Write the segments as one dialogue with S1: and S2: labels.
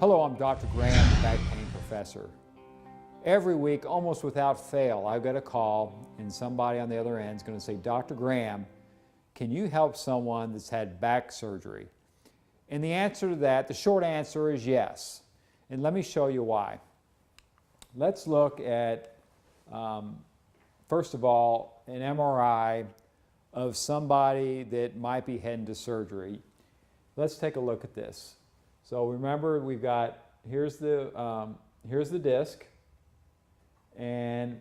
S1: Hello, I'm Dr. Graham, the back pain professor. Every week, almost without fail, I've got a call and somebody on the other end is going to say, Dr. Graham, can you help someone that's had back surgery? And the answer to that, the short answer is yes. And let me show you why. Let's look at, first of all, an MRI of somebody that might be heading to surgery. Let's take a look at this. So remember, we've got, here's the disc, and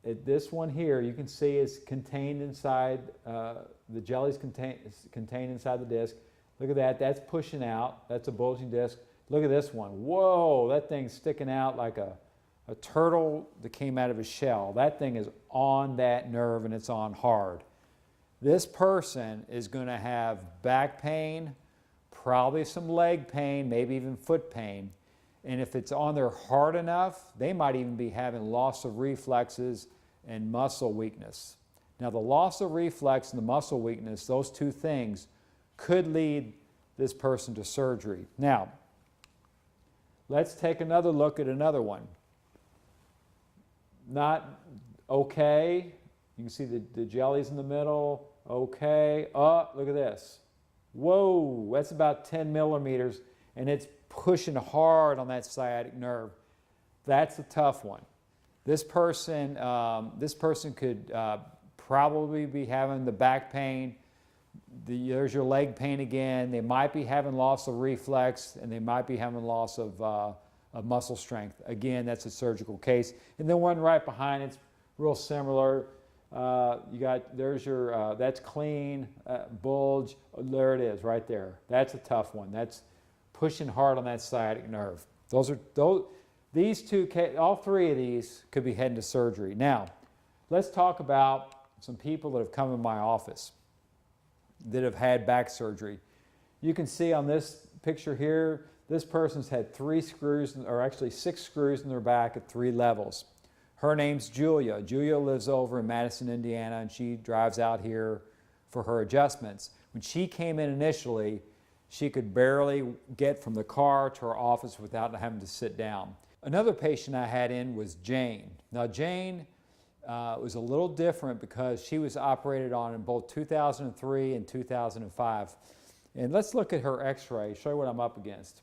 S1: this one here, you can see is contained inside, the jelly's contained inside the disc. Look at that, that's pushing out, that's a bulging disc. Look at this one, whoa, that thing's sticking out like a turtle that came out of a shell. That thing is on that nerve and it's on hard. This person is going to have back pain, probably some leg pain, maybe even foot pain. And if it's on there hard enough, they might even be having loss of reflexes and muscle weakness. Now the loss of reflex and the muscle weakness, those two things could lead this person to surgery. Now, let's take another look at another one. Not okay. You can see the jellies in the middle. Okay. Oh, look at this. Whoa, that's about 10 millimeters, and it's pushing hard on that sciatic nerve. That's a tough one. This person could probably be having the back pain. There's your leg pain again. They might be having loss of reflex, and they might be having loss of muscle strength. Again, that's a surgical case. And then one right behind it's real similar. There's your, that's clean, bulge, there it is right there. That's a tough one. That's pushing hard on that sciatic nerve. These two, all three of these could be heading to surgery. Now, let's talk about some people that have come in my office that have had back surgery. You can see on this picture here, this person's had 3 screws, or actually 6 screws in their back at 3 levels. Her name's Julia. Julia lives over in Madison, Indiana, and she drives out here for her adjustments. When she came in initially, she could barely get from the car to her office without having to sit down. Another patient I had in was Jane. Now Jane was a little different because she was operated on in both 2003 and 2005. And let's look at her x-ray, show you what I'm up against.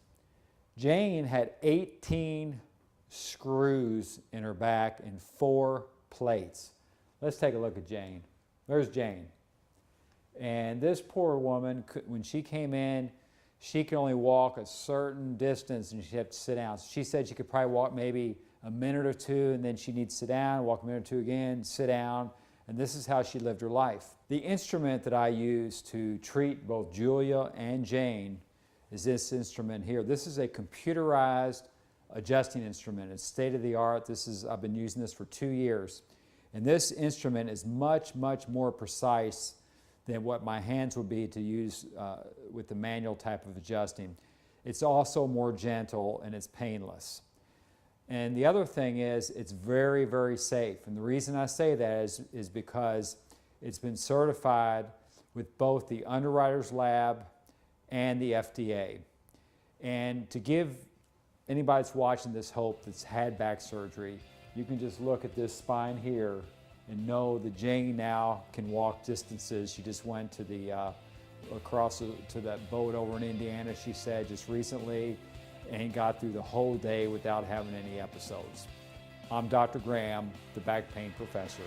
S1: Jane had 18 screws in her back and 4 plates. Let's take a look at Jane. There's Jane. And this poor woman, when she came in, she could only walk a certain distance and she'd have to sit down. She said she could probably walk maybe a minute or 2 and then she'd need to sit down, walk a minute or 2 again, sit down, and this is how she lived her life. The instrument that I use to treat both Julia and Jane is this instrument here. This is a computerized adjusting instrument. It's state-of-the-art. I've been using this for 2 years. And this instrument is much, much more precise than what my hands would be to use with the manual type of adjusting. It's also more gentle and it's painless. And the other thing is it's very, very safe. And the reason I say that is because it's been certified with both the Underwriters Lab and the FDA. And to give anybody that's watching this hope that's had back surgery, you can just look at this spine here and know that Jane now can walk distances. She just went to to that boat over in Indiana, she said, just recently, and got through the whole day without having any episodes. I'm Dr. Graham, the back pain professor.